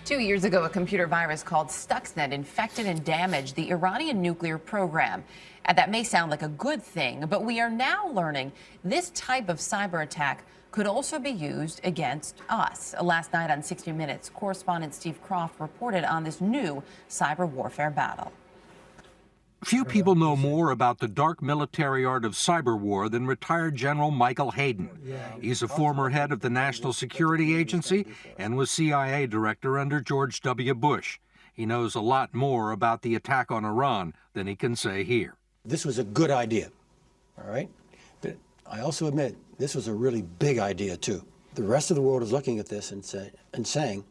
2 years ago, a computer virus called STUXNET infected and damaged the Iranian nuclear program. And that may sound like a good thing, but we are now learning this type of cyber attack could also be used against us. Last night on 60 Minutes, correspondent Steve Croft reported on this new cyber warfare battle. Few people know more about the dark military art of cyber war than retired General Michael Hayden. He's a former head of the National Security Agency and was CIA director under George W. Bush. He knows a lot more about the attack on Iran than he can say here. This was a good idea, all right? But I also admit this was a really big idea, too. The rest of the world is looking at this and saying,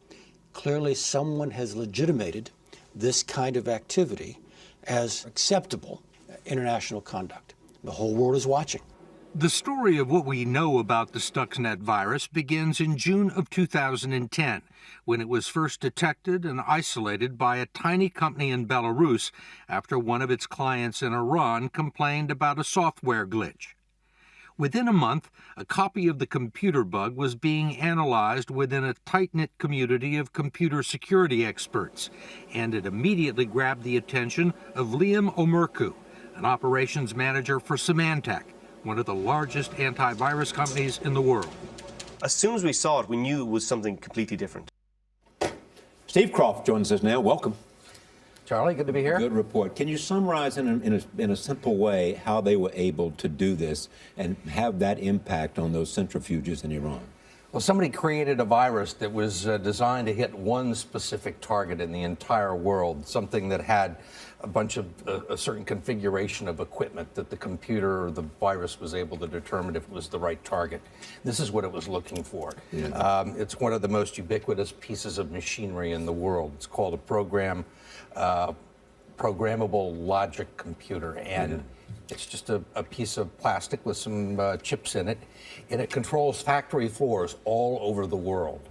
clearly someone has legitimated this kind of activity as acceptable international conduct. The whole world is watching. The story of what we know about the STUXNET virus begins in June of 2010, when it was first detected and isolated by a tiny company in Belarus after one of its clients in Iran complained about a software glitch. Within a month, a copy of the computer bug was being analyzed within a tight-knit community of computer security experts, and it immediately grabbed the attention of Liam Omerku, an operations manager for Symantec, one of the largest antivirus companies in the world. As soon as we saw it, we knew it was something completely different. Steve Croft joins us now. Welcome. Charlie, good to be here. Good report. Can you summarize in a simple way how they were able to do this and have that impact on those centrifuges in Iran? Well, somebody created a virus that was designed to hit one specific target in the entire world, something that had a bunch of a certain configuration of equipment that the computer or the virus was able to determine if it was the right target. This is what it was looking for. Yeah. It's one of the most ubiquitous pieces of machinery in the world. It's called a programmable logic computer, and it's just a piece of plastic with some chips in it, and it controls factory floors all over the world.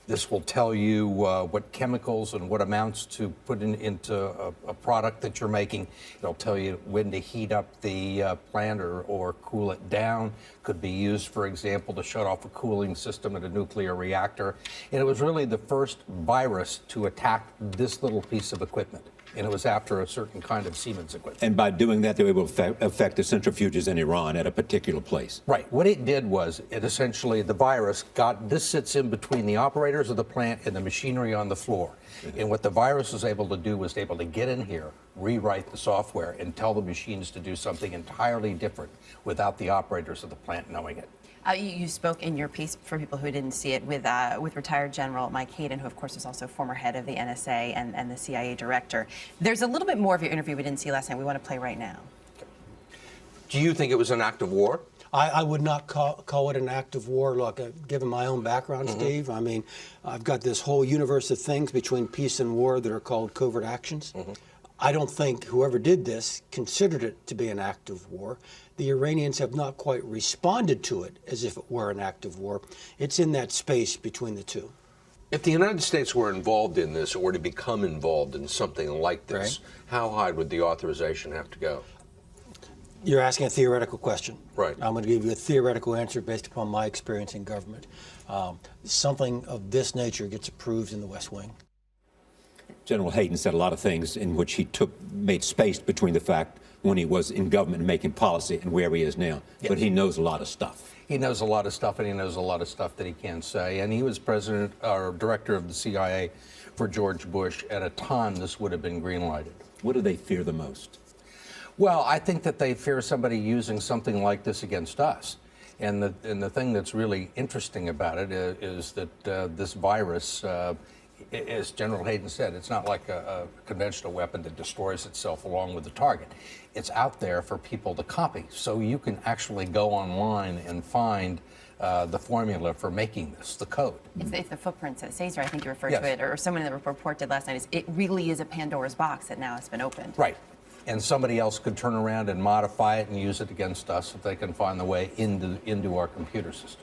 This will tell you what chemicals and what amounts to put into a product that you're making. It'll tell you when to heat up the plant or cool it down. Could be used, for example, to shut off a cooling system at a nuclear reactor. And it was really the first virus to attack this little piece of equipment. And it was after a certain kind of Siemens equipment. And by doing that, they were able to affect the centrifuges in Iran at a particular place. Right. What it did was, it essentially, the virus this sits in between the operators of the plant and the machinery on the floor. And what the virus was able to do was able to get in here, rewrite the software, and tell the machines to do something entirely different without the operators of the plant knowing it. You spoke in your piece, for people who didn't see it, with retired General Mike Hayden, who of course is also former head of the NSA and the CIA director. There's a little bit more of your interview we didn't see last night. We want to play right now. Do you think it was an act of war? I would not call it an act of war. Look, given my own background, Steve, I mean, I've got this whole universe of things between peace and war that are called covert actions. I don't think whoever did this considered it to be an act of war. The Iranians have not quite responded to it as if it were an act of war. It's in that space between the two. If the United States were involved in this, or to become involved in something like this, how high would the authorization have to go? You're asking a theoretical question. Right. I'm going to give you a theoretical answer based upon my experience in government. Something of this nature gets approved in the West Wing. General Hayden said a lot of things in which he made space between the fact when he was in government and making policy and where he is now. Yes. But he knows a lot of stuff. He knows a lot of stuff, and he knows a lot of stuff that he can't say. And he was president or director of the CIA for George Bush at a time this would have been green-lighted. What do they fear the most? Well, I think that they fear somebody using something like this against us. And the thing that's really interesting about it is that this virus, as General Hayden said, it's not like a conventional weapon that destroys itself along with the target. It's out there for people to copy. So you can actually go online and find the formula for making this, the code. It's the footprints that Cesar, I think you referred to it, or someone in the report did last night, it really is a Pandora's box that now has been opened. Right. And somebody else could turn around and modify it and use it against us if they can find the way into our computer system.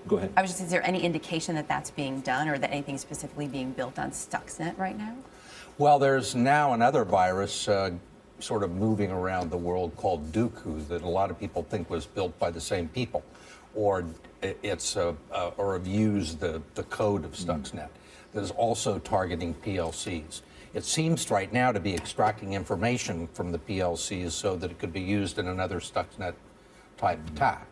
Go ahead. I was just, is there any indication that that's being done, or that anything's specifically being built on Stuxnet right now? Well, there's now another virus sort of moving around the world called Dooku that a lot of people think was built by the same people, or it's or have used the code of Stuxnet. that is also targeting PLCs. It seems right now to be extracting information from the PLCs so that it could be used in another Stuxnet type attack.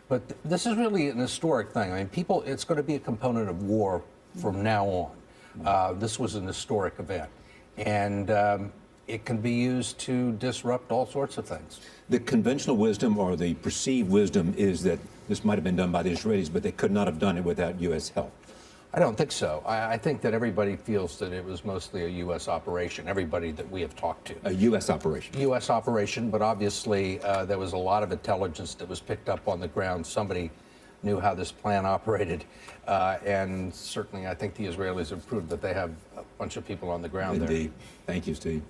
But this is really an historic thing. I mean, it's going to be a component of war from now on. This was an historic event. And it can be used to disrupt all sorts of things. The conventional wisdom or the perceived wisdom is that this might have been done by the Israelis, but they could not have done it without U.S. help. I don't think so. I think that everybody feels that it was mostly a U.S. operation, everybody that we have talked to. A U.S. operation. U.S. operation, but obviously there was a lot of intelligence that was picked up on the ground. Somebody knew how this plan operated, and certainly I think the Israelis have proved that they have a bunch of people on the ground there. Indeed. Thank you, Steve.